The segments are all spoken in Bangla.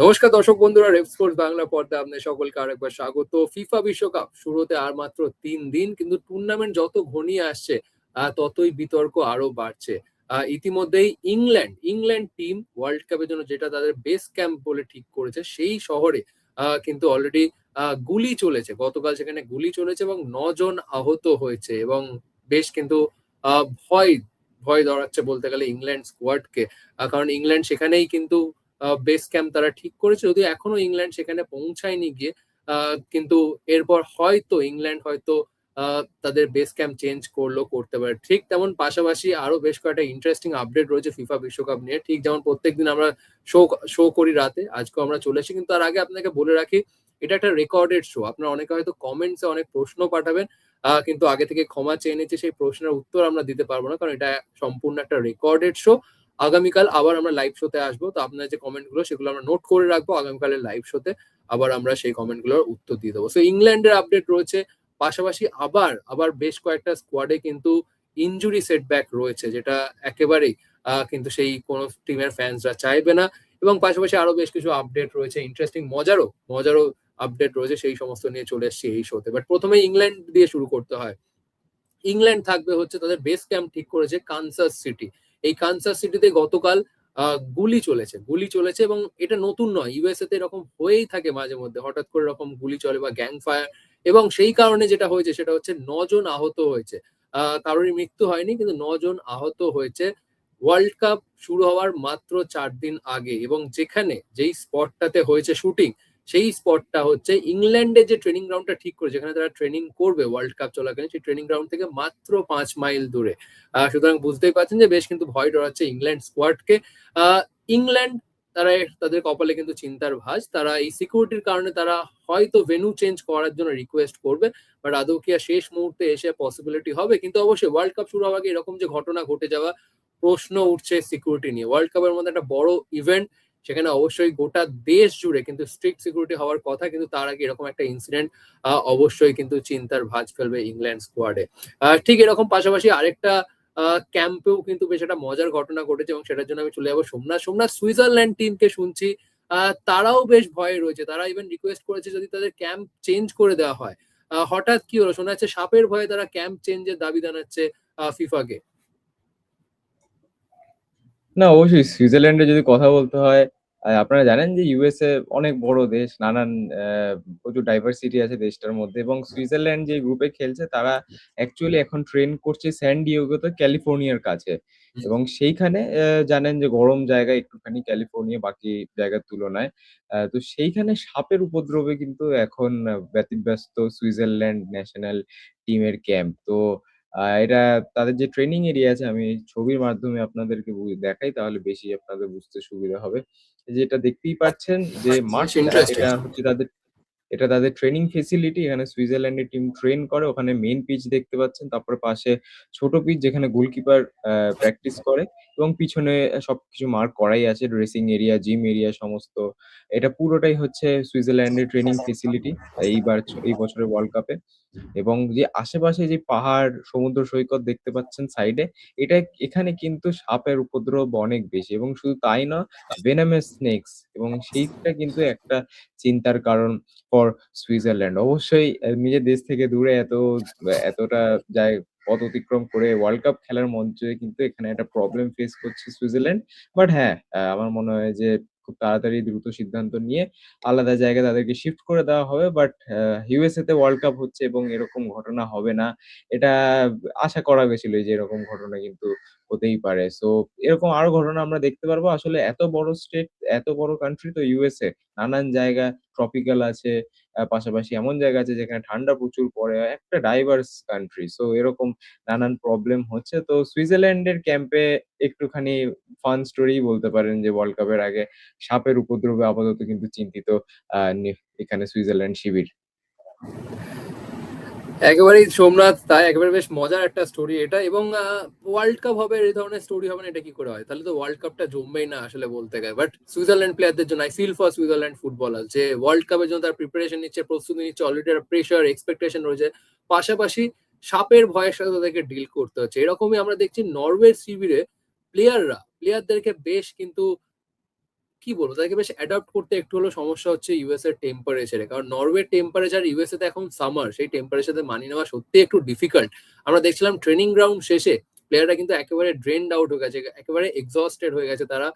নমস্কার দর্শক বন্ধুরা, রেপ স্পোর্টস বাংলা পর্দায় আপনাদের সকলকে আরেকবার স্বাগত। ফিফা বিশ্বকাপ শুরুতে আর মাত্র 3 দিন, কিন্তু টুর্নামেন্ট যত ঘনিয়ে আসছে ততই বিতর্ক আরো বাড়ছে। ইতিমধ্যেই ইংল্যান্ড টিম ওয়ার্ল্ড কাপের জন্য যেটা তাদের বেস ক্যাম্প বলে ঠিক করেছে, সেই শহরে কিন্তু অলরেডি গুলি চলেছে। গতকাল সেখানে গুলি চলেছে এবং 9 জন আহত হয়েছে এবং বেশ কিন্তু ভয় ভয় ধরাচ্ছে বলতে গেলে ইংল্যান্ড স্কোয়াডকে। কারণ ইংল্যান্ড সেখানেই কিন্তু বেস ক্যাম্প তারা ঠিক করেছে, যদিও এখনো ইংল্যান্ড সেখানে পৌঁছায়নি গিয়ে। কিন্তু এরপর হয়তো ইংল্যান্ড হয়তো তাদের বেস ক্যাম্প চেঞ্জ করতে পারে। ঠিক তেমন পাশাপাশি আরো বেশ কয়েকটা ইন্টারেস্টিং আপডেট রয়েছে ফিফা বিশ্বকাপ নিয়ে। ঠিক যেমন প্রত্যেকদিন আমরা শো শো করি রাতে, আজকেও আমরা চলে এসেছি। কিন্তু তার আগে আপনাকে বলে রাখি, এটা একটা রেকর্ডেড শো। আপনারা অনেকে হয়তো কমেন্টসে অনেক প্রশ্ন পাঠাবেন, কিন্তু আগে থেকে ক্ষমা চেয়ে নিচ্ছি, সেই প্রশ্নের উত্তর আমরা দিতে পারবো না, কারণ এটা সম্পূর্ণ একটা রেকর্ডেড শো। আগামীকাল আবার আমরা লাইভ শোতে আসবো, তো আপনার যে কমেন্ট গুলো সেগুলো আমরা নোট করে রাখবো। আগামীকালের লাইভ শোতে আবার আমরা সেই কমেন্ট গুলোর উত্তর দিয়ে দেবো। তো ইংল্যান্ডের আপডেট রয়েছে, পাশাপাশি আবার আবার বেশ কয়েকটা স্কোয়াডে কিন্তু ইনজুরি সেটব্যাক রয়েছে, যেটা একেবারেই কিন্তু সেই কোনো টিমের ফ্যান্সরা চাইবে না। এবং পাশাপাশি আরো বেশ কিছু আপডেট রয়েছে, ইন্টারেস্টিং মজারও আপডেট রয়েছে, সেই সমস্ত নিয়ে চলে এসেছি এই শোতে। বাট প্রথমে ইংল্যান্ড দিয়ে শুরু করতে হয়। ইংল্যান্ড থাকবে হচ্ছে, তাদের বেস ক্যাম্প ঠিক করেছে কানসাস সিটি। এই কানসাস সিটিতে গতকাল গুলি চলেছে এবং এটা নতুন নয়। ইউএসএ তে এরকম হয়েই থাকে মাঝে মধ্যে, হঠাৎ করে এরকম গুলি চলে বা গ্যাং ফায়ার। এবং সেই কারণে যেটা হয়েছে সেটা হচ্ছে 9 জন আহত হয়েছে। কারোরই মৃত্যু হয়নি, কিন্তু 9 জন আহত হয়েছে ওয়ার্ল্ড কাপ শুরু হওয়ার মাত্র 4 দিন আগে। এবং যেই স্পটটাতে হয়েছে শুটিং, সেই স্পটটা হচ্ছে ইংল্যান্ডের যে ট্রেনিং গ্রাউন্ডটা ঠিক করে, যেখানে তারা ট্রেনিং করবে ওয়ার্ল্ড কাপ চলাকালীন, সেই ট্রেনিং গ্রাউন্ড থেকে মাত্র 5 মাইল দূরে। সুতরাং বুঝতেই পারছেন যে বেশ কিন্তু ভয় ডরাচ্ছে ইংল্যান্ড স্কোয়াডকে। ইংল্যান্ড, তারা তাদের কপালে কিন্তু চিন্তার ভাঁজ। তারা এই সিকিউরিটির কারণে তারা হয়তো ভেন্যু চেঞ্জ করার জন্য রিকোয়েস্ট করবে, বাট আদৌ কি আর শেষ মুহূর্তে এসে পসিবিলিটি হবে? কিন্তু অবশ্যই ওয়ার্ল্ড কাপ শুরু হওয়ার আগে এরকম যে ঘটনা ঘটে যাওয়া, প্রশ্ন উঠছে সিকিউরিটি নিয়ে। ওয়ার্ল্ড কাপের মধ্যে একটা বড় ইভেন্ট, সেখানে অবশ্যই গোটা দেশ জুড়ে কিন্তু স্ট্রিক্ট সিকিউরিটি হওয়ার কথা, কিন্তু তার আগে এরকম একটা ইনসিডেন্ট অবশ্যই কিন্তু চিন্তার ভাঁজ ফেলবে ইংল্যান্ড স্কোয়াডে। ঠিক এরকম পাশাপাশি আরেকটা ক্যাম্পেও কিন্তু বেশ একটা মজার ঘটনা ঘটেছে, এবং সেটার জন্য আমি চলে যাবো সোমনাথ সুইজারল্যান্ড টিমকে শুনছি তারাও বেশ ভয়ে রয়েছে। তারা ইভেন রিকোয়েস্ট করেছে যদি তাদের ক্যাম্প চেঞ্জ করে দেওয়া হয়। হঠাৎ কি হলো, শোনা যাচ্ছে সাপের ভয়ে তারা ক্যাম্প চেঞ্জের দাবি জানাচ্ছে ফিফাকে। না, অবশ্যই সুইজারল্যান্ডে যদি কথা বলতে হয়, আপনারা জানেন যে ইউএসএ অনেক বড় দেশ, নানান প্রচুর ডাইভার্সিটি আছে দেশটার মধ্যে। এবং সুইজারল্যান্ড যে গ্রুপে খেলছে তারা অ্যাকচুয়ালি এখন ট্রেন করছে স্যান ডিয়েগোতে, ক্যালিফোর্নিয়ার কাছে। এবং সেইখানে জানেন যে গরম জায়গা একটুখানি ক্যালিফোর্নিয়া বাকি জায়গার তুলনায়। তো সেইখানে সাপের উপদ্রবে কিন্তু এখন ব্যতিব্যস্ত সুইজারল্যান্ড ন্যাশনাল টিমের ক্যাম্প। তো এটা তাদের যে ট্রেনিং এরিয়া আছে, আমি ছবির মাধ্যমে আপনাদেরকে দেখাই, তাহলে বেশি আপনাদের বুঝতে সুবিধা হবে। যেটা দেখতেই পাচ্ছেন যে বেশ মাঠটা, ইন্টারেস্টিং। এটা তাদের ট্রেনিং ফেসিলিটি। এখানে সুইজারল্যান্ডের টিম ট্রেন করে। ওখানে মেইন পিচ দেখতে পাচ্ছেন। তারপরে পাশে ছোট পিচ যেখানে গোলকিপার প্র্যাকটিস করে, এবং পিছনে সবকিছু মার্ক করাই আছে। ড্রেসিং এরিয়া, জিম এরিয়া সমস্ত। এটা পুরোটাই হচ্ছে সুইজারল্যান্ডের ট্রেনিং ফেসিলিটি এই বছরের ওয়ার্ল্ড কাপে। এবং যে আশেপাশে যে পাহাড়, সমুদ্র সৈকত দেখতে পাচ্ছেন সাইডে, এখানে কিন্তু সাপের উপদ্রব অনেক বেশি। এবং শুধু তাই না, venomous snakes, এবং সেইটা কিন্তু একটা চিন্তার কারণ ফর সুইজারল্যান্ড। অবশ্যই নিজের দেশ থেকে দূরে এতটা যায় পথ অতিক্রম করে ওয়ার্ল্ড কাপ খেলার মঞ্চে কিন্তু এখানে একটা প্রবলেম ফেস করছে সুইজারল্যান্ড। বাট হ্যাঁ, আমার মনে হয় যে খুব তাড়াতাড়ি দ্রুত সিদ্ধান্ত নিয়ে আলাদা জায়গায় তাদেরকে শিফট করে দেওয়া হবে। বাট ইউএসএ তে ওয়ার্ল্ড কাপ হচ্ছে এবং এরকম ঘটনা হবে না, এটা আশা করা গেছিল যে এরকম ঘটনা কিন্তু হতেই পারে। সো এরকম আরো ঘটনা আমরা দেখতে পারবো। আসলে এত বড় স্টেট, এত বড় কান্ট্রি তো ইউএসএ, নানান জায়গা ট্রপিক্যাল আছে, পাশাপাশি এমন জায়গা আছে যেখানে ঠান্ডা প্রচুর পড়ে। একটা ডাইভার্স কান্ট্রি। সো এরকম নানান প্রবলেম হচ্ছে। তো সুইজারল্যান্ডের ক্যাম্পে একটুখানি ফান স্টোরি বলতে পারেন যে ওয়ার্ল্ড কাপের আগে সাপের উপদ্রবে আপাতত কিন্তু চিন্তিত আ নে এখানে সুইজারল্যান্ড শিবির। একেবারেই সোমনাথ, তাই একেবারে বেশ মজার একটা স্টোরি এটা। এবং ওয়ার্ল্ড কাপ হবে, এই ধরনের স্টোরি হবে না, এটা কি করে হয়? তাহলে তো ওয়ার্ল্ড কাপটা জমবেই না আসলে বলতে গেলে। বাট সুইজারল্যান্ড প্লেয়ারদের জন্য I feel for Switzerland footballer, যে ওয়ার্ল্ড কাপের জন্য তার প্রিপারেশন নিচ্ছে, প্রস্তুতি নিচ্ছে, অলরেডি একটা প্রেশার এক্সপেকটেশন রয়েছে। পাশাপাশি সাপের ভয়ের সাথে তাদেরকে ডিল করতে হচ্ছে। এরকমই আমরা দেখছি নরওয়ে শিবিরে প্লেয়ারদেরকে বেশ কিন্তু কি বলবো, তাদেরকে বেশ অ্যাডাপ্ট করতে একটু হলেও সমস্যা হচ্ছে ইউএস এর টেম্পারেচারে। কারণ নরওয়ের টেম্পারেচার ইউএসএ তে এখন সামার, সেই টেম্পারেচারে মানিয়ে নেওয়া সত্যি একটু ডিফিকাল্ট। আমরা দেখছিলাম ট্রেনিং গ্রাউন্ড শেষে প্লেয়াররা কিন্তু একেবারে ড্রেনড আউট হয়ে গেছে, একেবারে এক্সস্টেড হয়ে গেছে তারা।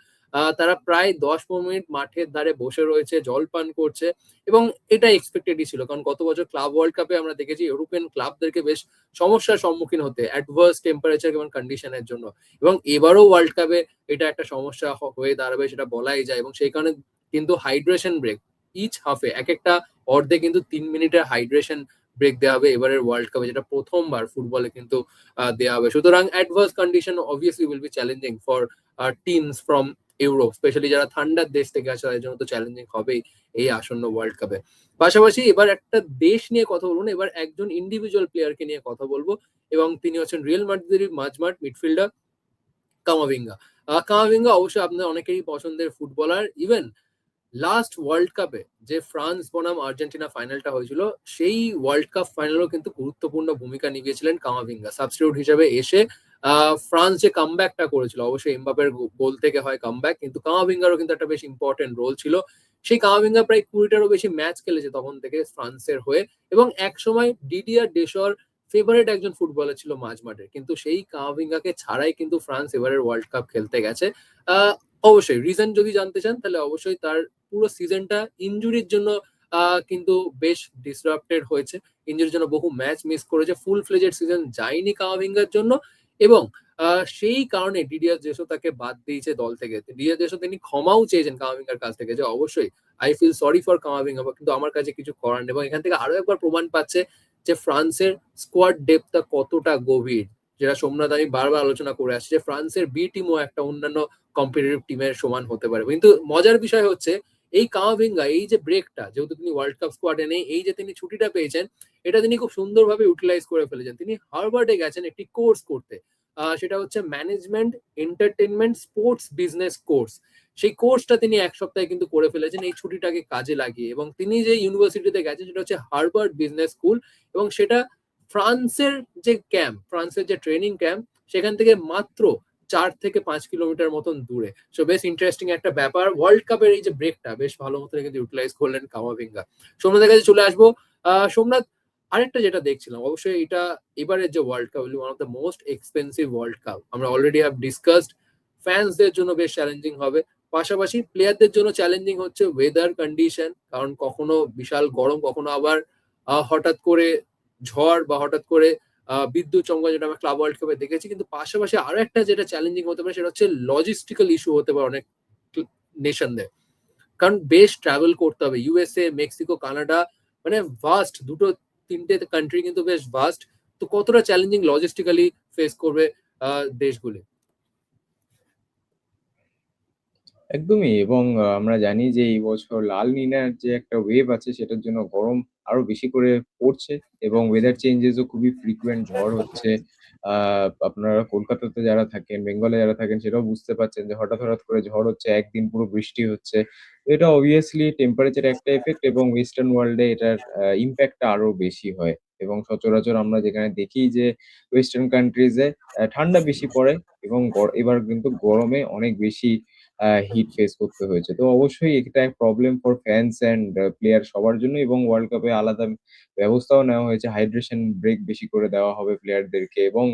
তারা প্রায় 10-15 মিনিট মাঠের ধারে বসে রয়েছে, জল পান করছে, এবং এটা এক্সপেক্টেডই ছিল। কারণ গত বছর ক্লাব ওয়ার্ল্ড কাপে আমরা দেখেছি ইউরোপিয়ান ক্লাবদেরকে বেশ সমস্যার সম্মুখীন হতে অ্যাডভার্স টেম্পারেচার এবং কন্ডিশনের জন্য। এবং এবারও ওয়ার্ল্ড কাপে এটা একটা সমস্যা হয়ে দাঁড়াবে সেটা বলাই যায়। এবং সেই কারণে কিন্তু হাইড্রেশন ব্রেক ইচ হাফে এক একটা অর্ধে কিন্তু 3 মিনিটের হাইড্রেশন ব্রেক দেওয়া হবে এবারের ওয়ার্ল্ড কাপে, যেটা প্রথমবার ফুটবলে কিন্তু দেওয়া হবে। সুতরাং adverse condition obviously will be challenging for teams from Europe, specially যারা ঠান্ডার দেশ থেকে আসে তাদের জন্য তো চ্যালেঞ্জিং হবেই এই আসন্ন ওয়ার্ল্ড কাপে। পাশাপাশি এবার একটা দেশ নিয়ে কথা বলবো না, এবার একজন ইন্ডিভিজুয়াল প্লেয়ারকে নিয়ে কথা বলবো, এবং তিনি হচ্ছেন রিয়াল মাদ্রিদের মাঝমাঠ মিডফিল্ডার কামাভিঙ্গা। কামাভিঙ্গা অবশ্যই আপনার অনেকেরই পছন্দের ফুটবলার। ইভেন লাস্ট ওয়ার্ল্ড কাপে যে ফ্রান্স বনাম আর্জেন্টিনা ফাইনালটা হয়েছিল, সেই ওয়ার্ল্ড কাপ ফাইনালও কিন্তু গুরুত্বপূর্ণ ভূমিকা নিভিয়েছিলেন কামাভিঙ্গা সাবস্টিটিউট হিসেবে এসে। ফ্রান্স যে কামব্যাকটা করেছিল, অবশ্যই এমবাপের গোল থেকে হয় কামব্যাক, কিন্তু কামাভিঙ্গারও কিন্তু একটা বেশ ইম্পর্টেন্ট রোল ছিল। সেই কামাভিঙ্গা প্রায় 20টারও বেশি ম্যাচ খেলেছে তখন থেকে ফ্রান্সের হয়ে, এবং একসময় ডিডিয়ার ডেশর ফেভারিট একজন ফুটবলার ছিল মাঝমাঠে। কিন্তু সেই কামাভিঙ্গাকে ছাড়াই কিন্তু ফ্রান্স এবারের ওয়ার্ল্ড কাপ খেলতে গেছে। অবশ্যই রিজন যদি জানতে চান তাহলে অবশ্যই তার পুরো সিজনটা ইনজুরির জন্য কিন্তু বেশ ডিসরাপ্টেড হয়েছে। ইনজুরির জন্য বহু ম্যাচ মিস করেছে, ফুল ফ্লেজেড সিজন যায়নি কামাভিঙ্গার জন্য। এবং সেই কারণে ডিডিয়ার দেশো তাকে বাদ দিয়েছে দল থেকে। ডিডিয়ার দেশো তিনি ক্ষমাও চেয়েছেন কামাভিঙ্গার কাছ থেকে, যে অবশ্যই I feel sorry for Camavinga, কিন্তু আমার কাছে কিছু করার নেই। এবং এখান থেকে আরো একবার প্রমাণ পাচ্ছে যে ফ্রান্সের স্কোয়াড ডেপথটা কতটা গভীর, যেটা সোমনাথ আমি বারবার আলোচনা করে আসছি, যে ফ্রান্সের বি টিমও একটা অন্যান্য কম্পিটিটিভ টিমের সমান হতে পারে। কিন্তু মজার বিষয় হচ্ছে এই কামাভিঙ্গা এই যে ব্রেকটা, যেহেতু তিনি ওয়ার্ল্ড কাপ স্কোয়াডে নেই, এই যে তিনি ছুটিটা পেয়েছেন, এটা তিনি খুব সুন্দরভাবে ইউটিলাইজ করে ফেলেছেন। তিনি হার্ভার্ডে গেছেন একটি কোর্স করতে, সেটা হচ্ছে management entertainment sports business course. সেই কোর্সটা তিনি এক সপ্তাহে কিন্তু করে ফেলেছেন এই ছুটিটাকে কাজে লাগিয়ে। এবং তিনি যে ইউনিভার্সিটিতে গেছেন সেটা হচ্ছে হার্ভার্ড বিজনেস স্কুল, এবং সেটা ফ্রান্সের যে ক্যাম্প, ফ্রান্সের যে ট্রেনিং ক্যাম্প, সেখান থেকে মাত্র 4 থেকে 5 কিলোমিটার মতন দূরে। সো বেশ ইন্টারেস্টিং একটা ব্যাপার। ওয়ার্ল্ড কাপের এই যে ব্রেকটা বেশ ভালো মতো কিন্তু ইউটিলাইজ করলেন কামাভিঙ্গা। সোমনাথের কাছে চলে আসবো। সোমনাথ, আরেকটা যেটা দেখছিলাম, অবশ্যই এটা এবারের যে world cup one of the most expensive world cup, আমরা অলরেডি হ্যাভ ডিসকাসড। ফ্যান্সদের জন্য বেশ চ্যালেঞ্জিং হবে, পাশাপাশি প্লেয়ারদের জন্য চ্যালেঞ্জিং হচ্ছে ওয়েদার কন্ডিশন। কারণ কখনো বিশাল গরম, কখনো আবার হঠাৎ করে ঝড় বা হঠাৎ করে বিদ্যুৎ চমকা, যেটা আমরা ক্লাব ওয়ার্ল্ড কাপে দেখেছি। কিন্তু পাশাপাশি আরো একটা যেটা চ্যালেঞ্জিং হতে পারে সেটা হচ্ছে লজিস্টিক্যাল ইস্যু হতে পারে অনেক নেশনদের। কারণ বেশ ট্রাভেল করতে হবে, ইউএসএ, মেক্সিকো, কানাডা, মানে ভাস্ট, দুটো তিনটে কান্ট্রি কিন্তু বেশ ভাস্ট। তো কতটা চ্যালেঞ্জিং লজিস্টিক্যালি ফেস করবে দেশগুলি? একদমই। এবং আমরা জানি যে এই বছর লাল নিনার যে একটা ওয়েভ আছে সেটার জন্য গরম আরো বেশি করে পড়ছে, এবং ওয়েদার চেঞ্জেস ও খুবই ফ্রিকুয়েন্ট ঝড় হচ্ছে। আপনারা কলকাতাতে যারা থাকেন, বেঙ্গলে যারা থাকেন সেটাও বুঝতে পারছেন যে হঠাৎ করে ঝড় হচ্ছে, একদিন পুরো বৃষ্টি হচ্ছে। তো এটা অবভিয়াসলি টেম্পারেচার একটা এফেক্ট, এবং ওয়েস্টার্ন ওয়ার্ল্ড এ এটার ইমপ্যাক্টটা আরো বেশি হয়। এবং সচরাচর আমরা যেখানে দেখি যে ওয়েস্টার্ন কান্ট্রিজ এ ঠান্ডা বেশি পড়ে, এবং এবার কিন্তু গরমে অনেক বেশি হিট ফেস করতে হয়েছে। তো অবশ্যই এটা এক problem for fans and player সবার জন্য, এবং ওয়ার্ল্ড কাপে আলাদা ব্যবস্থাও নেওয়া হয়েছে। হাইড্রেশন ব্রেক বেশি করে দেওয়া হবে প্লেয়ারদেরকে, এবং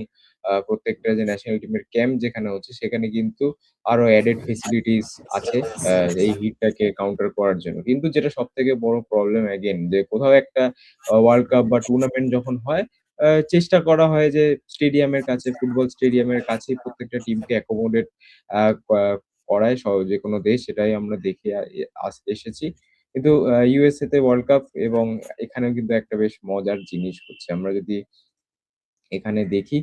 প্রত্যেকটা যে ন্যাশনাল টিমের ক্যাম্প যেখানে হচ্ছে সেখানে কিন্তু আরো এডেড ফেসিলিটিস আছে এই হিটটাকে কাউন্টার করার জন্য। কিন্তু যেটা সবথেকে বড় প্রবলেম এগেইন, যে কোথাও একটা ওয়ার্ল্ড কাপ বা টুর্নামেন্ট যখন হয়, চেষ্টা করা হয় যে স্টেডিয়ামের কাছে, ফুটবল স্টেডিয়ামের কাছেই প্রত্যেকটা টিমকে অ্যাকোমোডেট আ ক করায় যেকোনো দেশ, সেটাই আমরা দেখে এসেছি। কিন্তু ইউএসএ তে ওয়ার্ল্ড কাপ, এবং এখানেও কিন্তু একটা বেশ মজার জিনিস হচ্ছে। আমরা যদি এখানে দেখি,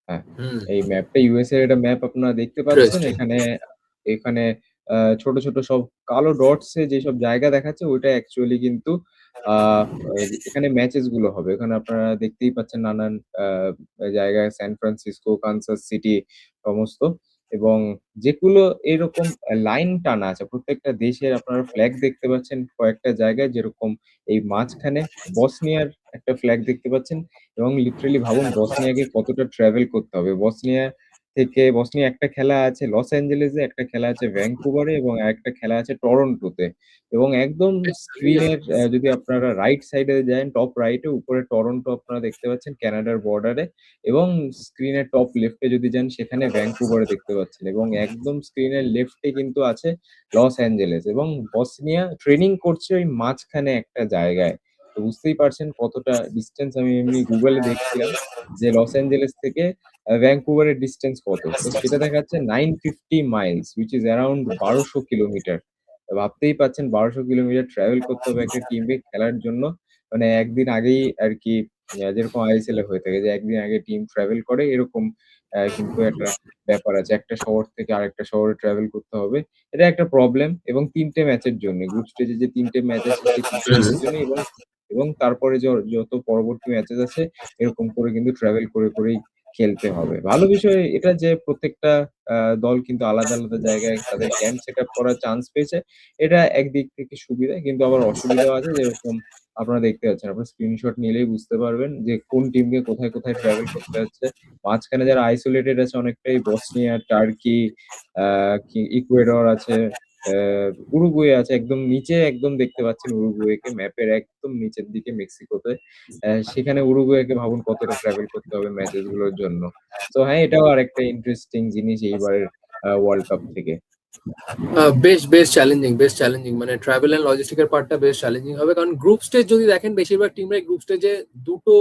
হ্যাঁ, হুম। এই ম্যাপটা ইউএসএ এর একটা ম্যাপ আপনারা দেখতে পাচ্ছেন। ইন্টারেস্টিং। এখানে এখানে ছোট, ছোট সব কালো ডটস এ যেসব জায়গা দেখাচ্ছে ওইটা অ্যাকচুয়ালি কিন্তু আ এখানে ম্যাচেস গুলো হবে। এখানে আপনারা দেখতেই পাচ্ছেন নানান আ জায়গায়, সান ফ্রান্সিসকো, কানসাস সিটি সমস্ত, এবং যেগুলো এরকম লাইন টানা আছে। প্রত্যেকটা দেশের আপনারা ফ্ল্যাগ দেখতে পাচ্ছেন কয়েকটা জায়গায়, যেরকম এই মাঝখানে বসনিয়ার একটা ফ্ল্যাগ দেখতে পাচ্ছেন। এবং লিটারেলি ভাবুন বসনিয়াকে কতটা ট্রাভেল করতে হবে। বসনিয়া থেকে বসনিয়া একটা খেলা আছে লস অ্যাঞ্জেলেসে, একটা খেলা আছে ভ্যাঙ্কুভারে এবং আরেকটা খেলা আছে টরন্টোতে। এবং একদম বেশ চ্যালেঞ্জিং। স্ক্রিনের যদি আপনারা রাইট সাইডে যান, টপ রাইটে উপরে টরন্টো আপনারা দেখতে পাচ্ছেন কানাডার বর্ডারে, এবং স্ক্রিনের টপ লেফটে যদি যান সেখানে ভ্যাঙ্কুভারে দেখতে পাচ্ছেন, এবং একদম স্ক্রিনের লেফটে কিন্তু আছে লস অ্যাঞ্জেলেস, এবং বসনিয়া ট্রেনিং করছে ওই মাঝখানে একটা জায়গায়। তো বুঝতেই পারছেন কতটা ডিসটেন্স। আমি এমনি গুগলে দেখছিলাম যে লস অ্যাঞ্জেলেস থেকে ভ্যাঙ্কুভারের ডিসটেন্স কত। তো সেটা দেখাচ্ছে 950 Miles which is around ১২০০ kilometre. ভাবতেই পাচ্ছেন ১২০০ কিলোমিটার ট্রাভেল করতে হবে একটা টিমকে খেলার জন্য। মানে একদিন আগেই আরকি যেরকম আইএসএল এ হয়ে থাকে যে একদিন আগে টিম ট্রাভেল করে এরকম কিন্তু একটা ব্যাপার আছে। একটা শহর থেকে আরেকটা শহরে ট্রাভেল করতে হবে। এটা একটা প্রবলেম, এবং ৩ টে ম্যাচের জন্য। গ্রুপ স্টেজে যে ৩ টে ম্যাচ আছে সেই ৩ টে ম্যাচের জন্যই, এবং তারপরে যত পরবর্তী ম্যাচেস আছে এরকম করে কিন্তু ট্রাভেল করে করেই খেলতে হবে। ভালো বিষয় এটা যে প্রত্যেকটা আ দল কিন্তু আলাদা, আলাদা জায়গায় তাদের ক্যাম্প সেটআপ করার চান্স পেয়েছে। এটা একদিক থেকে সুবিধা, কিন্তু আবার অসুবিধাও আছে। যেরকম আপনারা দেখতে পাচ্ছেন, আপনারা স্ক্রিনশট নিলেই বুঝতে পারবেন যে কোন টিমকে কোথায়, কোথায় ট্রাভেল করতে হচ্ছে। মাঝখানে যারা আইসোলেটেড আছে অনেকটাই বসনিয়া, টার্কি, আ ইকুয়েডর আছে, আ উরুগুয়ে আছে। একদম নিচে একদম দেখতে পাচ্ছেন উরুগুয়েকে ম্যাপের একদম নিচের দিকে মেক্সিকোতে। সেখানে উরুগুয়েকে ভাবুন কতটা ট্রাভেল করতে হবে ম্যাচেস গুলোর জন্য। তো হ্যাঁ, এটাও আরেকটা ইন্টারেস্টিং জিনিস এইবারের ওয়ার্ল্ড কাপ থেকে। বেশ চ্যালেঞ্জিং, বেশ চ্যালেঞ্জিং। মানে ট্রাভেল এন্ড লজিস্টিক এর পার্টটা বেশ চ্যালেঞ্জিং হবে, কারণ গ্রুপ স্টেজ যদি দেখেন বেশিরভাগ টিমরাই গ্রুপ স্টেজে দুটো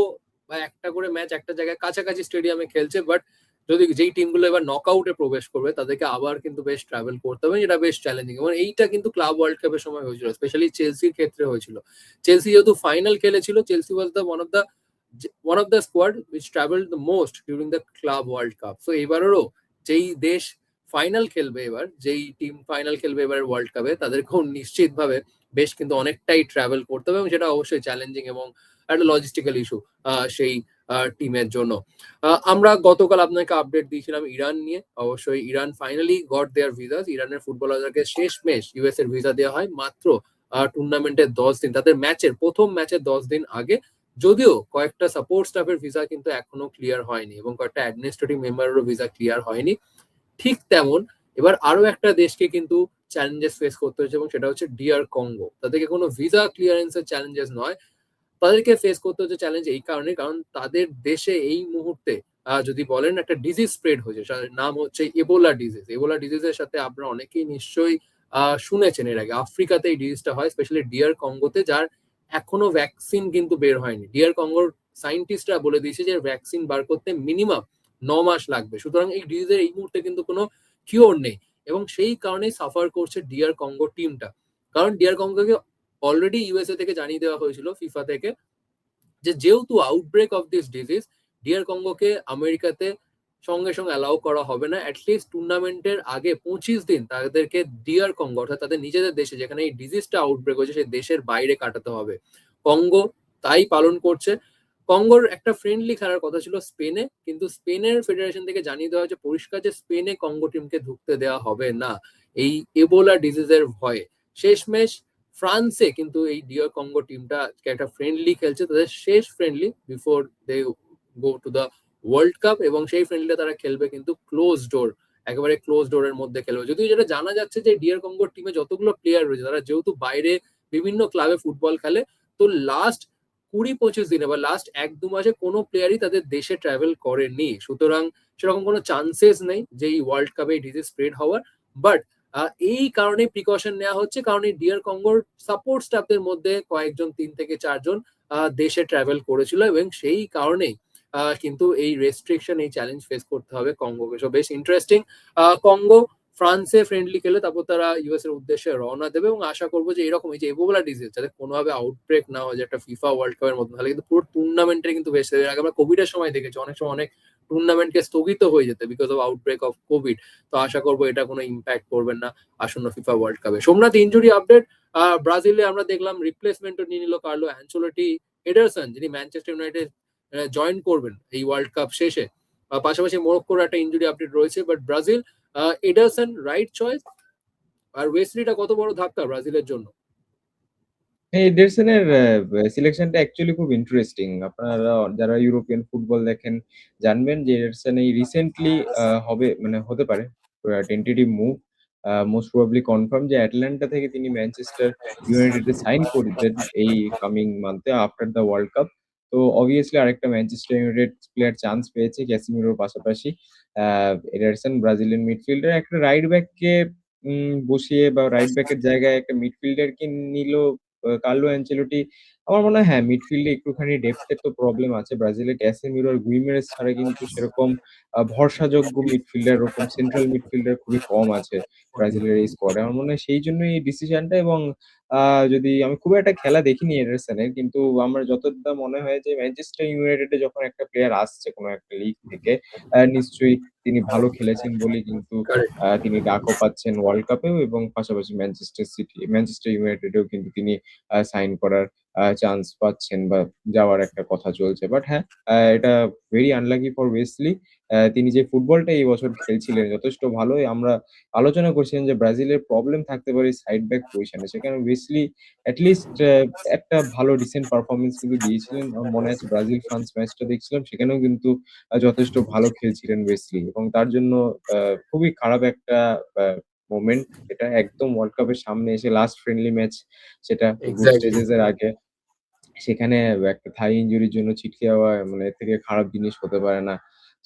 বা একটা করে ম্যাচ একটা জায়গায় কাছাকাছি স্টেডিয়ামে খেলছে। বাট যদি যেই টিমগুলো এবার নকআউটে প্রবেশ করবে তাদেরকে আবার কিন্তু বেশ ট্রাভেল করতে হবে, যেটা বেশ চ্যালেঞ্জিং। এবং এইটা কিন্তু ক্লাব ওয়ার্ল্ড কাপের সময় হয়েছিল, স্পেশালি চেলসির ক্ষেত্রে হয়েছিল। চেলসি যেহেতু ফাইনাল খেলেছিল, Chelsea was the one of the squad which travelled the most during the club world cup. So এবারেরও যেই দেশ ফাইনাল খেলবে, এবার যেই টিম ফাইনাল খেলবে এবার ওয়ার্ল্ড কাপে, তাদেরকেও নিশ্চিতভাবে বেশ কিন্তু অনেকটাই ট্রাভেল করতে হবে, এবং সেটা অবশ্যই চ্যালেঞ্জিং এবং একটা লজিস্টিক্যাল ইস্যু সেই টিমের জন্য। আমরা গতকাল আপনাকে আপডেট দিয়েছিলাম ইরান নিয়ে। অবশ্যই ইরান ফাইনালি গট দেয়ার ভিসাস। ইরানের ফুটবলারদেরকে শেষমেশ ইউএস এর ভিসা দেওয়া হয় মাত্র টুর্নামেন্টের ১০ দিন, তাদের প্রথম ম্যাচের ১০ দিন আগে। যদিও কয়েকটা সাপোর্ট স্টাফের ভিসা কিন্তু এখনো ক্লিয়ার হয়নি, এবং কয়েকটা অ্যাডমিনিস্ট্রেটিভ মেম্বারেরও ভিসা ক্লিয়ার হয়নি। ঠিক তেমন এবার আরো একটা দেশকে কিন্তু চ্যালেঞ্জেস ফেস করতে হচ্ছে, এবং সেটা হচ্ছে ডিআর কঙ্গো। তাদেরকে কোনো ভিসা ক্লিয়ারেন্সের চ্যালেঞ্জেস নয়, তাদেরকে ফেস করতে হচ্ছে চ্যালেঞ্জ এই কারণে, কারণ তাদের দেশে এই মুহূর্তে যদি বলেন একটা ডিজিজ স্প্রেড হয়েছে, যার নাম হচ্ছে এবোলা ডিজিজ। এবোলা ডিজিজের সাথে আপনারা অনেকেই নিশ্চয়ই শুনেছেন এর আগে। আফ্রিকাতে এই ডিজিজটা হয়, স্পেশালি ডিআর কঙ্গোতে, যার এখনো ভ্যাকসিন কিন্তু বের হয়নি। ডিআর কঙ্গোর সায়েন্টিস্টরা বলে দিয়েছে যে ভ্যাকসিন বার করতে মিনিমাম ৯ মাস লাগবে। সুতরাং এই ডিজিজের এই মুহূর্তে কিন্তু কোনো কিওর নেই, এবং সেই কারণেই সাফার করছে ডিআর কঙ্গো টিমটা। কারণ ডিআর কঙ্গোকে অলরেডি ইউএসএ থেকে জানিয়ে দেওয়া হয়েছিল, ফিফা থেকে, যে যেহেতু outbreak of this disease, DR কঙ্গোকে আমেরিকাতে সঙ্গে সঙ্গে অ্যালাউ করা হবে না। অ্যাটলিস্ট টুর্নামেন্টের আগে ২৫ দিন তাদেরকে ডিআর কঙ্গো, অর্থাৎ তাদের নিজেদের দেশে যেখানে এই ডিজিজটা আউটব্রেক হয়েছে সেই দেশের বাইরে কাটাতে হবে। কঙ্গো তাই পালন করছে। কঙ্গোর একটা ফ্রেন্ডলি খেলার কথা ছিল স্পেনে, কিন্তু স্পেনের ফেডারেশন থেকে জানিয়ে দেওয়া হয়েছে পরিষ্কার যে স্পেনে কঙ্গো টিমকে ঢুকতে দেওয়া হবে না এই এবোলা ডিজিজের ভয়ে। শেষমেশ ফ্রান্সে কিন্তু এই ডিয়ার কঙ্গো টিমটা একটা ফ্রেন্ডলি খেলছে, তাদের শেষ friendly before they go to the world cup, এবং সেই ফ্রেন্ডলিটা তারা খেলবে কিন্তু ক্লোজ ডোর, একেবারে ক্লোজ ডোরের মধ্যে খেলবে। যদিও যেটা জানা যাচ্ছে যে ডিয়ার কঙ্গোর টিমে যতগুলো প্লেয়ার রয়েছে তারা যেহেতু বাইরে বিভিন্ন ক্লাবে ফুটবল খেলে, তো লাস্ট ২০-২৫ দিনে বা লাস্ট ১-২ মাসে কোনো প্লেয়ারই তাদের দেশে ট্রাভেল করেনি। সুতরাং সেরকম কোনো চান্সেস নেই যে এই ওয়ার্ল্ড কাপে ডিজিজ স্প্রেড হওয়ার। বাট এই কারণে প্রিকশন নেওয়া হচ্ছে, কারণ এই ডিয়ার কঙ্গোর সাপোর্ট স্টাফদের মধ্যে কয়েকজন ৩ থেকে ৪ জন দেশে ট্রাভেল করেছিল, এবং সেই কারণেই কিন্তু এই রেস্ট্রিকশন, এই চ্যালেঞ্জ ফেস করতে হবে কঙ্গোকে। সো বেশ ইন্টারেস্টিং। কঙ্গো ফ্রান্সে ফ্রেন্ডলি খেলে তারপর তারা ইউএস এর উদ্দেশ্যে রওনা দেবে, এবং আশা করবো যে এরকম এই যে এবোলা ডিজিজ যাতে কোনোভাবে আউটব্রেক না হয়, যে একটা ফিফা ওয়ার্ল্ড কাপের মতো, তাহলে কিন্তু পুরো টুর্নামেন্টের কিন্তু বেশ এর আগে আমরা কোভিড এর সময় দেখেছি অনেক সময় অনেক টুর্নামেন্টকে স্থগিত হয়ে যেতে because of outbreak of Covid. তো আশা করবো এটা কোনো ইম্প্যাক্ট করবেন না আসন্ন ফিফা ওয়ার্ল্ড কাপে। Somnath, injury update. ব্রাজিলে আমরা দেখলাম রিপ্লেসমেন্টও নিয়ে নিল কার্লো অ্যানচেলোটি এডারসন, যিনি ম্যানচেস্টার ইউনাইটেড জয়েন করবেন এই ওয়ার্ল্ড কাপ শেষে। পাশাপাশি মরক্কোর একটা ইনজুরি আপডেট রয়েছে, but Brazil Ederson right choice. আর ওয়েসলিটা কত বড় ধাক্কা ব্রাজিলের জন্য? এডারসনের সিলেকশনটা অ্যাকচুয়ালি খুব ইন্টারেস্টিং। আপনারা যারা ইউরোপিয়ান ফুটবল দেখেন জানবেন যে এডারসন এই রিসেন্টলি হবে মানে হতে পারে tentative move most probably confirm যে অ্যাটলান্টা থেকে তিনি ম্যানচেস্টার ইউনাইটেডে সাইন করবেন এই কামিং মান্থে আফটার দ্য ওয়ার্ল্ড কাপ। তো অবভিয়াসলি আরেকটা ম্যানচেস্টার ইউনাইটেড প্লেয়ার চান্স পেয়েছে ক্যাসিমিরোর পাশাপাশি। এডারসন ব্রাজিলিয়ান মিডফিল্ডার একটা রাইট ব্যাককে বসিয়ে বা রাইট ব্যাকের জায়গায় একটা মিডফিল্ডারকে নিল কার্লো অ্যানচেলোটি। আমার মনে হয় হ্যাঁ, মিডফিল্ডে একটুখানি ডেপথ এর তো প্রবলেম আছে। ব্রাজিলের ক্যাসেমিরো আর গুইমেরেস ছাড়া কিন্তু সেরকম ভরসাযোগ্য মিডফিল্ডার ওরকম সেন্ট্রাল মিডফিল্ডার খুবই কম আছে ব্রাজিলের এই স্কোয়াডে। আমার মনে হয় সেইজন্যই এই ডিসিশনটা এবং আ যদি আমি খুব একটা খেলা দেখিনি এডারসনের কিন্তু আমার যতটা মনে হয় যে ম্যানচেস্টার ইউনাইটেডে যখন একটা প্লেয়ার আসছে কোন একটা লিগ থেকে নিশ্চয়ই তিনি ভালো খেলেছেন বলেই কিন্তু কারেক্ট। তিনি ডাকও পাচ্ছেন ওয়ার্ল্ড কাপেও এবং পাশাপাশি ম্যানচেস্টার ইউনাইটেডেও কিন্তু তিনি সাইন করার চান্স পাচ্ছেন বা যাওয়ার একটা কথা চলছে। বাট হ্যাঁ, এটা ভেরি আনলাকি ফর ওয়েসলি। তিনি যে ফুটবলটা এই বছর খেলছিলেন যথেষ্ট ভালো। আমরা আলোচনা করছিলাম যে ব্রাজিলের প্রবলেম থাকতে পারে সাইড ব্যাক পজিশনে। সেখানে ওয়েসলি এট লিস্ট একটা ভালো ডিসেন্ট পারফরম্যান্স কিন্তু দিয়েছিলেন। আমার মনে আছে ব্রাজিল ফ্রান্স ম্যাচটা দেখছিলাম সেখানেও কিন্তু যথেষ্ট ভালো খেলছিলেন ওয়েসলি এবং তার জন্য আ খুবই খারাপ একটা আ মোমেন্ট এটা একদম ওয়ার্ল্ড কাপের সামনে এসে লাস্ট ফ্রেন্ডলি ম্যাচ সেটা গ্রুপ এক্সাক্টলি। স্টেজেস এর আগে। সেখানে একটা থাই ইনজুরির জন্য ছিটকে যাওয়া মানে এর থেকে খারাপ জিনিস হতে পারে না।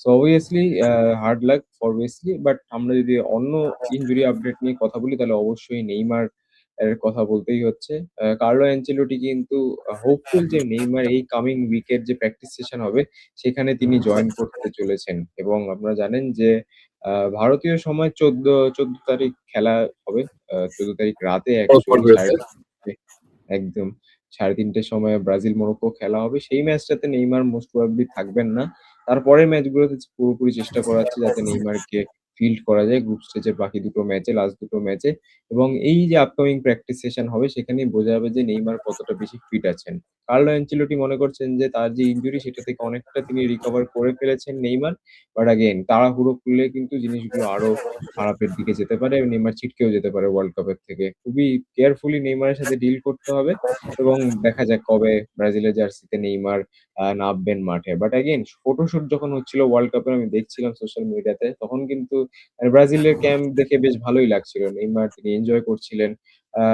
So obviously hard luck for Wesley but আমরা যদি অন্য ইনজুরি আপডেট নিয়ে কথা বলি তাহলে অবশ্যই নেইমার এর কথা বলতেই হচ্ছে। কার্লো অ্যানচেলোটি কিন্তু হোপফুল যে নেইমার এই কামিং উইক এর যে প্র্যাকটিস সেশন হবে সেখানে তিনি জয়েন করতে চলেছেন এবং আপনারা জানেন যে আ ভারতীয় সময় ১৪ তারিখ খেলা হবে। ১৪ তারিখ রাতে মরক্কোর অ্যাকচুয়ালি বিরুদ্ধে। ৩:৩০ একদম ৩:৩০ র সময় ব্রাজিল-মরক্কো খেলা হবে। সেই ম্যাচটাতে নেইমার মোস্ট প্রবাবলি থাকবেন না। তারপরের ম্যাচগুলোতে পুরোপুরি চেষ্টা করা হচ্ছে যাতে নেইমারকে ফিল্ড করা যায় গ্রুপ স্টেজের বাকি দুটো ম্যাচে, লাস্ট দুটো ম্যাচে এবং এই যে আপকামিং প্র্যাকটিস সেশন হবে সেখানেই বোঝা যাবে যে নেইমার কতটা বেশি ফিট আছেন। কার্লো অ্যানচেলোটি মনে করছেন যে তার যে ইনজুরি সেটা থেকে অনেকটা তিনি রিকভার করে ফেলেছেন নেইমার। বাট এগেইন তাড়াহুড়ো করলে কিন্তু জিনিসগুলো আরো খারাপের দিকে যেতে পারে। নেইমার ছিটকেও যেতে পারে ওয়ার্ল্ড কাপের থেকে। খুবই কেয়ারফুলি নেইমারের সাথে ডিল করতে হবে। এবং দেখা যাক কবে ব্রাজিলের জার্সিতে নেইমার নামবেন মাঠে। বাট এগেইন ফটোশুট যখন হচ্ছিল ওয়ার্ল্ড কাপের আমি দেখছিলাম সোশ্যাল মিডিয়াতে তখন কিন্তু ব্রাজিলের ক্যাম্প দেখে বেশ ভালোই লাগছিল। নেইমার তিনি এনজয় করছিলেন। আ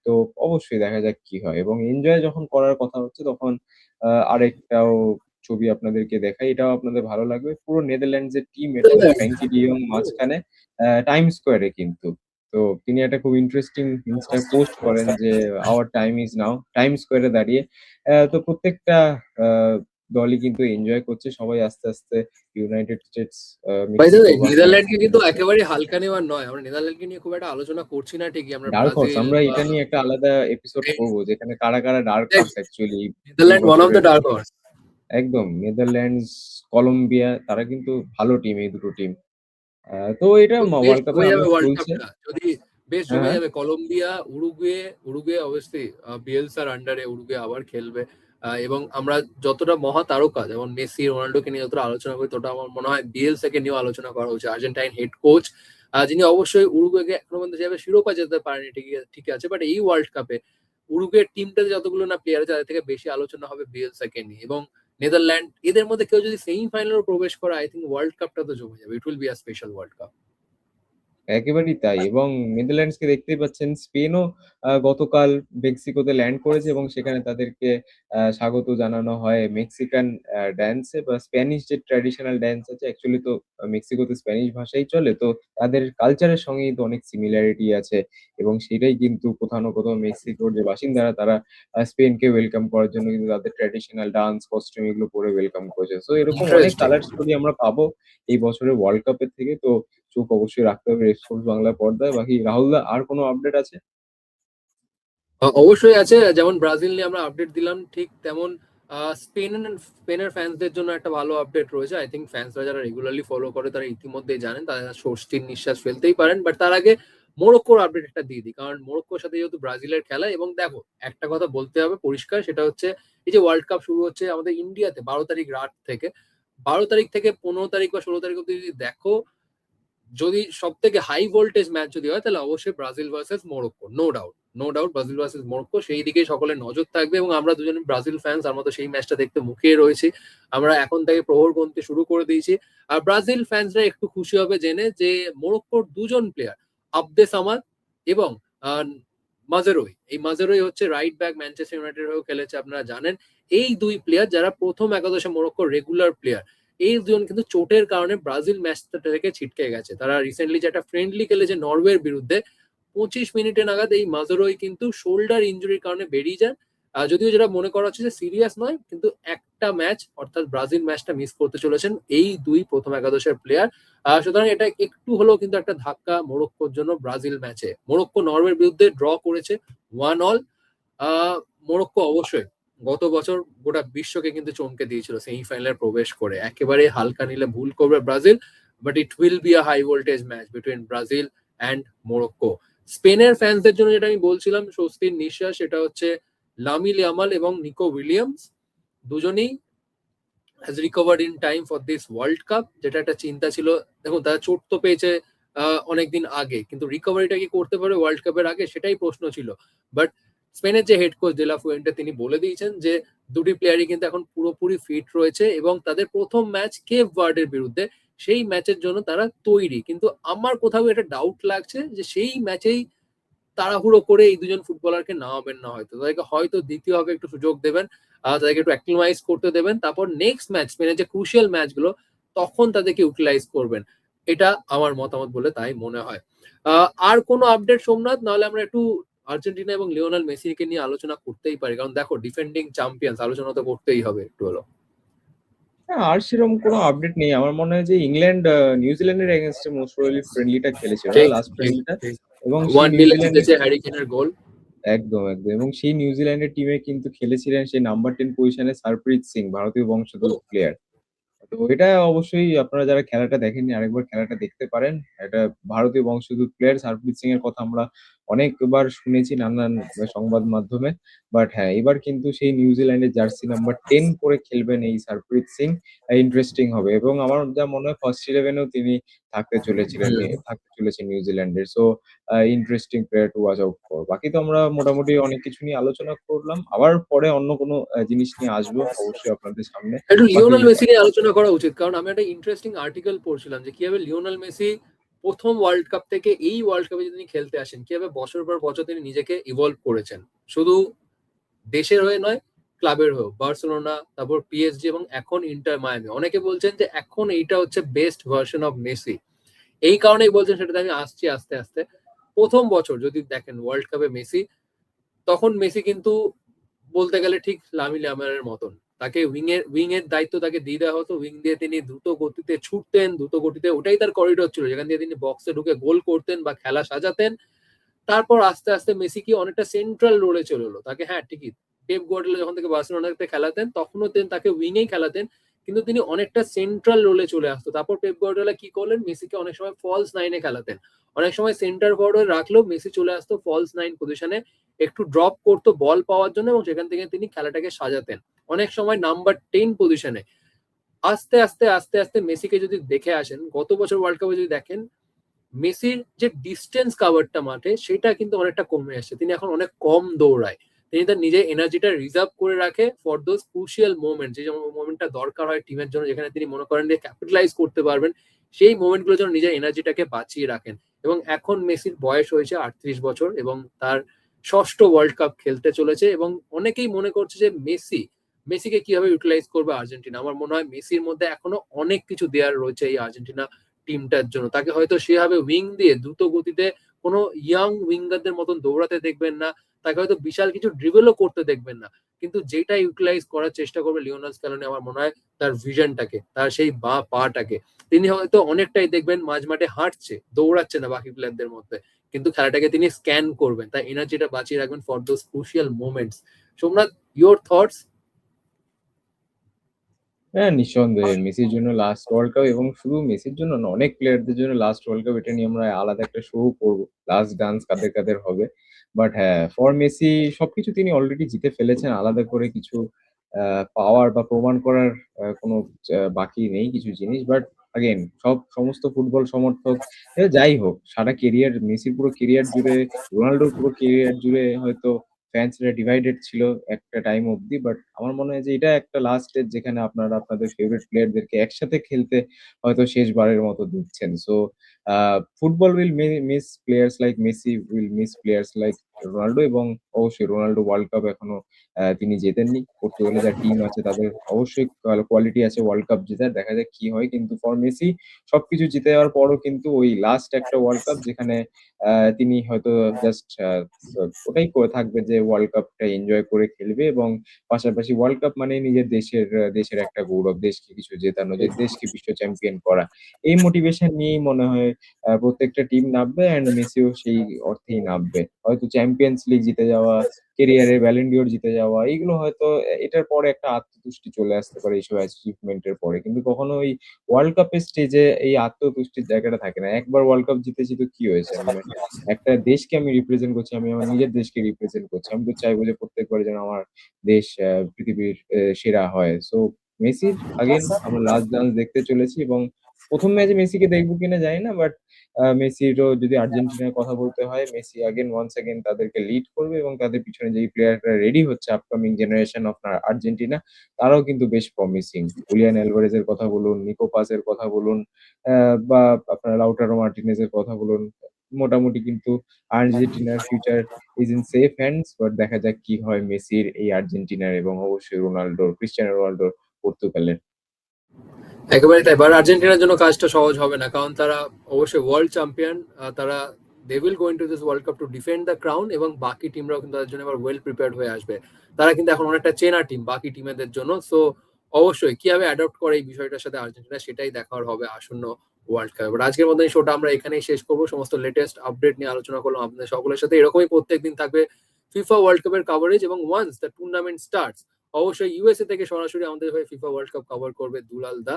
তো অবশ্যই দেখা যাক কি হয় এবং এনজয় যখন করার কথা হচ্ছে তখন আরেকটাও ছবি আপনাদেরকে দেখাই। এটাও আপনাদের ভালো লাগবে। পুরো নেদারল্যান্ডস এর টিম এটা হচ্ছে ফ্র্যাঙ্কি ডি ইয়ং মাঝখানে টাইম স্কোয়ারে কিন্তু। তো তিনি একটা খুব ইন্টারেস্টিং পোস্ট করেন যে, "our time is now" Time স্কোয়ারে দাঁড়িয়ে। তো প্রত্যেকটা আ দলই কিন্তু এনজয় করছে। সবাই আস্তে, আস্তে United States, by the Mexico way বা ফ্রান্স নেদারল্যান্ডকে কিন্তু একেবারেই হালকা নেওয়ার নয়। আমরা নেদারল্যান্ডকে নিয়ে খুব একটা আলোচনা করছি না ঠিকই। আমরা ডার্ক হর্স ব্রাজিল আমরা বা এটা নিয়ে একটা আলাদা এপিসোড করব যেখানে কারা, কারা ডার্ক হর্স এক্সাক্টলি অ্যাকচুয়ালি এই নেদারল্যান্ড ওয়ান অফ দ্য বছরের ডার্ক হর্স। একদম নেদারল্যান্ডস, কলম্বিয়া তারা কিন্তু ভালো টিম এই দুটো টিম। তো এটা এবং বেশ ওয়ার্ল্ড কাপের জমে যাবে আমেজ ওয়ার্ল্ড চলছে। কাপটা। যদি বেশ হ্যাঁ, জমে হ্যাঁ। যাবে কলম্বিয়া, উরুগুয়ে, উরুগুয়ে অবশ্যই বিয়েলসার আন্ডারে উরুগুয়ে আবার খেলবে। এবং আমরা যতটা মহাতারকা যেমন মেসি, রোনাল্ডোকে নিয়ে যতটা আলোচনা করি ততটা আমার মনে হয় বিয়েলসাকে নিয়েও আলোচনা করা উচিত। আর্জেন্টাইন হেড কোচ যিনি অবশ্যই উরুগুয়েকে এখনো পর্যন্ত যেভাবে শিরোপা জেতাতে পারেনি ঠিক আছে। বাট এই ওয়ার্ল্ড কাপে উরুগুয়ের টিমটাতে যতগুলো না প্লেয়ার আছে তাদের থেকে বেশি আলোচনা হবে বিয়েলসাকে নিয়ে। এবং নেদারল্যান্ড এদের মধ্যে কেউ যদি সেমিফাইনালেও প্রবেশ করে আই থিংক ওয়ার্ল্ড কাপটা তো জমে যাবে। ইট will be a special world cup. একেবারেই তাই এবং নেদারল্যান্ডসকে দেখতেই পাচ্ছেন স্পেনও গতকাল মেক্সিকোতে ল্যান্ড করেছে এবং সেখানে তাদেরকে স্বাগত জানানো হয় মেক্সিকান ড্যান্সে বা স্প্যানিশ যে ট্র্যাডিশনাল ড্যান্স আছে অ্যাকচুয়ালি তো মেক্সিকোতে স্প্যানিশ ভাষাই চলে। তো তাদের কালচারের সঙ্গেই তো অনেক সিমিলারিটি আছে এবং সেটাই কিন্তু কোথাও না কোথাও মেক্সিকোর যে বাসিন্দারা তারা স্পেনকে ওয়েলকাম করার জন্য কিন্তু তাদের ট্র্যাডিশনাল ডান্স, কস্টিউম এগুলো পরে ওয়েলকাম করেছে। সো এরকম অনেক ইন্টারেস্টিং। কালার স্টোরি আমরা পাবো এই বছরের ওয়ার্ল্ড কাপের থেকে। তো চোখ অবশ্যই রাখতে হবে রেড স্পোর্টস বাংলার পর্দায়। বাকি রাহুল দা আর কোনো আপডেট আছে? অবশ্যই আছে। যেমন ব্রাজিল নিয়ে আমরা আপডেট দিলাম ঠিক তেমন স্পেনের ফ্যান্সদের জন্য একটা ভালো আপডেট রয়েছে। আই থিংক ফ্যান্সরা যারা রেগুলারলি ফলো করে তারা ইতিমধ্যেই জানেন। তারা স্বস্তির নিঃশ্বাস ফেলতেই পারেন। বাট তার আগে মরক্কোর আপডেট একটা দিয়ে দিই। কারণ মরক্কোর সাথে যেহেতু ব্রাজিলের খেলা এবং দেখো একটা কথা বলতে হবে পরিষ্কার সেটা হচ্ছে এই যে ওয়ার্ল্ড কাপ শুরু হচ্ছে আমাদের ইন্ডিয়াতে ১২ তারিখ রাত থেকে। ১২ তারিখ থেকে ১৫ তারিখ বা ১৬ তারিখ অব্দি যদি দেখো যদি সবথেকে হাই ভোল্টেজ ম্যাচ যদি হয় তাহলে অবশ্যই Brazil versus Morocco. No doubt. No doubt Brazil versus Morocco, সেই দিকেই সকলের নজর থাকবে এবং আমরা দুজন ব্রাজিল ফ্যান্স আমরা তো সেই ম্যাচটা দেখতে মুখিয়ে রয়েছি। আমরা এখন থেকে প্রহর গুনতে শুরু করে দিয়েছি। আর ব্রাজিল ফ্যান্সরা একটু খুশি হবে জেনে যে মোরক্কোর দুজন প্লেয়ার আবদে সামাদ এবং আহ, মাজেরোই, এই মাজেরোই হচ্ছে রাইট ব্যাক, ম্যানচেস্টার ইউনাইটেড হয়েও খেলেছে আপনারা জানেন। এই দুই প্লেয়ার যারা প্রথম একাদশে মোরক্কোর রেগুলার প্লেয়ার, এই দুজন কিন্তু চোটের কারণে ব্রাজিল ম্যাচটা থেকে ছিটকে গেছে। তারা রিসেন্টলি যে একটা ফ্রেন্ডলি খেলেছে নরওয়ের বিরুদ্ধে, 25 মিনিটে নাগাদ এই মাজেরোই কিন্তু শোল্ডার ইনজুরির কারণে বেরিয়ে যান। যদিও যেটা মনে করা হচ্ছে যে সিরিয়াস নয়, কিন্তু একটা ম্যাচ অর্থাৎ ব্রাজিল ম্যাচটা মিস করতে চলেছেন এই দুই প্রথম একাদশের প্লেয়ার। সুতরাং এটা একটু হলেও কিন্তু একটা ধাক্কা মোরক্কোর জন্য ব্রাজিল ম্যাচে। মোরক্কো নরওয়ের বিরুদ্ধে ড্র করেছে 1-1। মোরক্কো অবশ্যই গত বছর গোটা বিশ্বকে কিন্তু চমকে দিয়েছিল সেমিফাইনালে প্রবেশ করে। একেবারে হালকা নিলে ভুল করবে Brazil, but it will be a high voltage match between Brazil and Morocco. স্পেনের ফ্যান্সদের জন্য যেটা আমি বলছিলাম স্বস্তির নিঃশ্বাস, সেটা হচ্ছে লামিল ইয়ামাল এবং নিকো উইলিয়ামস দুজনেই has recovered in time for this world cup. যেটা একটা চিন্তা ছিল, দেখুন তারা চোট তো পেয়েছে অনেকদিন আগে, কিন্তু রিকভারিটা কি করতে পারে ওয়ার্ল্ড কাপের আগে, সেটাই প্রশ্ন ছিল। বাট স্পেনের যে হেড কোচ ডেলা ফুয়েন্টে তিনি বলে দিয়েছেন যে দুটি প্লেয়ারই কিন্তু এখন পুরোপুরি ফিট রয়েছে এবং তাদের প্রথম ম্যাচ কেপ ভার্ডের বিরুদ্ধে, সেই ম্যাচের জন্য তারা তৈরি। কিন্তু আমার কোথাও এটা ডাউট লাগছে যে সেই ম্যাচেই তাড়াহুড়ো করে এই দুজন ফুটবলারকে নামাবেন না, হয়তো তাদেরকে হয়তো দ্বিতীয় হবে একটু সুযোগ দেবেন, তাদেরকে একটু অ্যাক্লিমাইজ করতে দেবেন, তারপর নেক্সট ম্যাচ স্পেনের যে ক্রুশিয়াল ম্যাচগুলো তখন তাদেরকে ইউটিলাইজ করবেন। এটা আমার মতামত বলে তাই মনে হয়। আর কোনো আপডেট সোমনাথ? নাহলে আমরা একটু আর্জেন্টিনা এবং লিওনাল মেসিকে নিয়ে আলোচনা করতেই পারি, কারণ দেখো ডিফেন্ডিং চ্যাম্পিয়ন্স, আলোচনা তো করতেই হবে একটু হলো। আর সেরকম কোনো আপডেট নেই। আমার মনে হয় যে ইংল্যান্ড নিউজিল্যান্ডের এগেনস্টে মোস্ট প্রবাবলি ফ্রেন্ডলিটা খেলেছিল না, ঠিক লাস্ট ঠিক ফ্রেন্ডলিটা। ঠিক। এবং সেই 1-0 নিউজিল্যান্ডের জিতেছে হ্যারি কেনের গোল। একদম একদম এবং সেই নিউজিল্যান্ডের টিমে কিন্তু খেলেছিলেন সেই নাম্বার 10 পজিশনে সারপ্রীত সিং, ভারতীয় বংশোদ্ভূত প্লেয়ার। তো এটা অবশ্যই আপনারা যারা খেলাটা দেখেননি আরেকবার খেলাটা দেখতে পারেন। এটা ভারতীয় বংশোদ্ভূত প্লেয়ার সারপ্রীত সিং এর কথা আমরা অনেকবার শুনেছি নানান সংবাদ মাধ্যমে। বাট হ্যাঁ, এবার কিন্তু সেই নিউজিল্যান্ডের জার্সি নাম্বার 10 পরে খেলবেন এই সারপ্রীত সিং। ইন্টারেস্টিং হবে এবং আমার যা মনে হয় ফার্স্ট ইলেভেনেও তিনি থাকতে চলেছেন নিউজিল্যান্ডের। So interesting player to watch out for. বাকি তো আমরা মোটামুটি অনেক কিছু নিয়ে আলোচনা করলাম। আবার পরে অন্য কোনো জিনিস নিয়ে আসবো অবশ্যই আপনাদের সামনে। একটু বাকি লিওনাল মেসি নিয়ে আলোচনা করা উচিত, কারণ আমি একটা ইন্টারেস্টিং আর্টিকেল পড়ছিলাম যে কিভাবে লিওনাল মেসি প্রথম ওয়ার্ল্ড কাপ থেকে এই ওয়ার্ল্ড কাপে যদি তিনি খেলতে আসেন, কিভাবে বছর পর বছর তিনি নিজেকে ইভলভ করেছেন, শুধু দেশের হয়ে নয়, ক্লাবের হয়েও। বার্সেলোনা, তারপর পিএসজি এবং এখন ইন্টার মায়ামি। অনেকে বলছেন যে এখন এইটা হচ্ছে বেস্ট ভার্সন অফ মেসি। এই কারণেই বলছেন, সেটাতে আমি আসছি আস্তে আস্তে। প্রথম বছর যদি দেখেন ওয়ার্ল্ড কাপে মেসি, তখন মেসি কিন্তু বলতে গেলে ঠিক লামিল ইয়ামালের মতন। তাকে উইং এর দায়িত্ব তাকে দিয়ে দেওয়া হতো, উইং দিয়ে তিনি দ্রুত গতিতে ছুটতেন, দ্রুত গতিতে, ওটাই তার করিডোর ছিল যেখান দিয়ে তিনি বক্সে ঢুকে গোল করতেন বা খেলা সাজাতেন। তারপর আস্তে আস্তে মেসি কি অনেকটা সেন্ট্রাল রোলে চলে এলো। তাকে হ্যাঁ ঠিকই পেপ গার্দিওলা যখন থেকে বার্সেলোনাতে খেলাতেন তখনও তাকে উইংয়েই খেলাতেন, কিন্তু তিনি অনেকটা সেন্ট্রাল রোলে চলে আসতো। তারপর পেপ গার্দিওলা কি করলেন, মেসিকে অনেক সময় ফলস নাইনে খেলাতেন, অনেক সময় সেন্টার ফরওয়ার্ডে রাখলেও মেসি চলে আসতো ফলস নাইন পজিশনে, একটু ড্রপ করতো বল পাওয়ার জন্য এবং সেখান থেকে তিনি খেলাটাকে সাজাতেন। অনেক সময় নাম্বার 10 পজিশনে। আস্তে আস্তে আস্তে আস্তে মেসিকে যদি দেখে আসেন, গত বছর ওয়ার্ল্ড কাপে যদি দেখেন, মেসির যে ডিস্টেন্স কাভারটা মাঠে সেটা কিন্তু অনেকটা কমে আসছে। তিনি এখন অনেক কম দৌড়ায়, তিনি তার নিজের এনার্জিটা রিজার্ভ করে রাখে ফর দোজ ক্রুশিয়াল মোমেন্ট, যে মোমেন্টটা দরকার হয় টিমের জন্য, যেখানে তিনি মনে করেন যে ক্যাপিটালাইজ করতে পারবেন, সেই মোমেন্টগুলোর জন্য নিজের এনার্জিটাকে বাঁচিয়ে রাখেন। এবং এখন মেসির বয়স হয়েছে 38 বছর এবং তার ষষ্ঠ ওয়ার্ল্ড কাপ খেলতে চলেছে এবং অনেকেই মনে করছে যে মেসিকে কিভাবে ইউটিলাইজ করবে আর্জেন্টিনা। আমার মনে হয় মেসির মধ্যে এখনো অনেক কিছু দেওয়ার রয়েছে এই আর্জেন্টিনা টিমটার জন্য। তাকে হয়তো সেভাবে উইং দিয়ে দ্রুত গতিতে কোনো ইয়াং উইঙ্গারদের মতন দৌড়াতে দেখবেন না, তাকে হয়তো বিশাল কিছু ড্রিবলও করতে দেখবেন না, কিন্তু যেটা ইউটিলাইজ করার চেষ্টা করবে লিওনেল স্ক্যালোনি আমার মনে হয় তার ভিশনটাকে, তার সেই বাঁ পাটাকে। তিনি হয়তো অনেকটাই দেখবেন মাঝ মাঠে হাঁটছে, দৌড়াচ্ছে না বাকি প্লেয়ারদের মধ্যে, কিন্তু খেলাটাকে তিনি স্ক্যান করবেন, তার এনার্জিটা বাঁচিয়ে রাখবেন for those crucial moments. Somnath, your thoughts? হ্যাঁ, নিঃসন্দেহে মেসির জন্য লাস্ট ওয়ার্ল্ড কাপ এবং শুধু মেসির জন্য না, অনেক প্লেয়ারদের জন্য লাস্ট ওয়ার্ল্ড কাপ। এটা নিয়ে আমরা আলাদা একটা শো করবো, লাস্ট ডান্স কাদের কাদের হবে। বাট হ্যাঁ, ফর মেসি সবকিছু তিনি অলরেডি জিতে ফেলেছেন, আলাদা করে কিছু পাওয়ার বা প্রমাণ করার কোনো বাকি নেই কিছু জিনিস। বাট আগেন সমস্ত ফুটবল সমর্থক যাই হোক সারা কেরিয়ার মেসির পুরো কেরিয়ার জুড়ে, রোনাল্ডোর পুরো কেরিয়ার জুড়ে হয়তো ফ্যান্সরা ডিভাইডেড ছিল একটা টাইম অব্দি। বাট আমার মনে হয় যে এটা একটা লাস্ট স্টেজ যেখানে আপনারা আপনাদের ফেভারিট প্লেয়ারদেরকে একসাথে খেলতে হয়তো শেষবারের মতো দেখছেন। So football will miss players like Messi, will miss players like Ronaldo এবং অবশ্যই রোনাল্ডো ওয়ার্ল্ড কাপ এখনো তিনি জেতেননি। পর্তুগালে যা টিম আছে তাদের অবশ্যই কোয়ালিটি আছে ওয়ার্ল্ড কাপ জেতার। দেখা যাক কি হয়। কিন্তু ফর মেসি সবকিছু জিতে যাওয়ার পরও কিন্তু ওই লাস্ট একটা ওয়ার্ল্ড কাপ যেখানে তিনি হয়তো জাস্ট ওটাই করে থাকবে যে ওয়ার্ল্ড কাপটা এনজয় করে খেলবে এবং পাশাপাশি ওয়ার্ল্ড কাপ মানে নিজের দেশের একটা গৌরব, দেশকে কিছু জেতানো, যে দেশকে বিশ্ব চ্যাম্পিয়ন করা। এই মোটিভেশন নিয়েই মনে হয় প্রত্যেকটা টিম নামবে অ্যান্ড মেসিও সেই অর্থেই নামবে। হয়তো চ্যাম্পিয়ন্স লিগ জিতে যাওয়া, ক্যারিয়ারে ব্যালন ডিওর জিতে যাওয়া এগুলো হয়তো এটার পরে একটা আত্মতুষ্টি চলে আসতে পারে এইসব অ্যাচিভমেন্ট এর পরে। কিন্তু কখনো ওই ওয়ার্ল্ড কাপের স্টেজে এই আত্মতুষ্টির জায়গাটা থাকে না। একবার ওয়ার্ল্ড কাপ জিতেছি তো কি হয়েছে? মানে একটা দেশকে আমি রিপ্রেজেন্ট করছি, আমি আমার নিজের দেশকে রিপ্রেজেন্ট করছি। আমি তো চাইবো যে প্রত্যেকবার যেন আমার দেশ পৃথিবীর সেরা হয়। সো মেসির এগেইন আমরা লাস্ট ডান্স দেখতে চলেছি এবং ১ম ম্যাচে মেসিকে দেখবো কিনা জানি না। বাট মেসিরও যদি আর্জেন্টিনার কথা বলতে হয়, মেসি ওয়ান্স এগেইন তাদেরকে লিড করবে এবং তাদের পিছনে যেই প্লেয়াররা রেডি হচ্ছে আপকামিং জেনারেশন অফ আর্জেন্টিনা, তারাও কিন্তু বেশ প্রমিসিং। হুলিয়ান অ্যালভারেজের কথা বলুন, নিকো পাসের কথা বলুন, বা আপনার লাউটারো মার্টিনেজের কথা বলুন। মোটামুটি কিন্তু আর্জেন্টিনার future is in safe hands. But দেখা যাক কি হয় মেসির, এই আর্জেন্টিনার এবং অবশ্যই ক্রিস্টিয়ানো রোনাল্ডোর পর্তুগালের। একেবারে তাই। এবার আর্জেন্টিনার জন্য কাজটা সহজ হবে না, কারণ তারা অবশ্যই ওয়ার্ল্ড চ্যাম্পিয়ন। তারা they will go into this world cup to defend the crown, এবং বাকি টিমরাও কিন্তু তাদের জন্য এবার ওয়েল প্রিপেয়ার্ড হয়ে আসবে। তারা কিন্তু এখন অনেকটা চেনা টিম বাকি টিমেদের জন্য। সো অবশ্যই কিভাবে অ্যাডপ্ট করে এই বিষয়টার সাথে আর্জেন্টিনা, সেটাই দেখার হবে আসন্ন ওয়ার্ল্ড কাপ। বাট আজকের মতো এই শোটা আমরা এখানেই শেষ করবো। সমস্ত লেটেস্ট আপডেট নিয়ে আলোচনা করলাম আপনাদের সকলের সাথে। এরকমই প্রত্যেকদিন থাকবে ফিফা ওয়ার্ল্ড কাপের কভারেজ, এবং ওয়ান্স দ্য টুর্নামেন্ট স্টার্টস অবশ্যই ইউএসএ থেকে সরাসরি আমাদের হয়ে ফিফা ওয়ার্ল্ড কাপ কভার করবে দুলাল দা।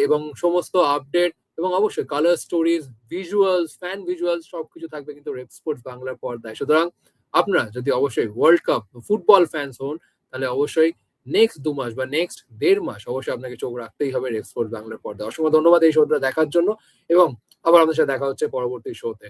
এবং সমস্ত আপডেট এবং অবশ্যই colour stories, visuals, fan visuals সবকিছু থাকবে কিন্তু রেপ স্পোর্টস বাংলার পর্দায়। সুতরাং আপনারা যদি অবশ্যই ওয়ার্ল্ড কাপ ফুটবল ফ্যান্স হন, তাহলে অবশ্যই নেক্সট 2 মাস বা নেক্সট 1.5 মাস অবশ্যই আপনাকে চোখ রাখতেই হবে রেপ স্পোর্টস বাংলার পর্দায়। অসংখ্য ধন্যবাদ এই শোটা দেখার জন্য, এবং আবার আপনার সাথে দেখা হচ্ছে পরবর্তী শোতে।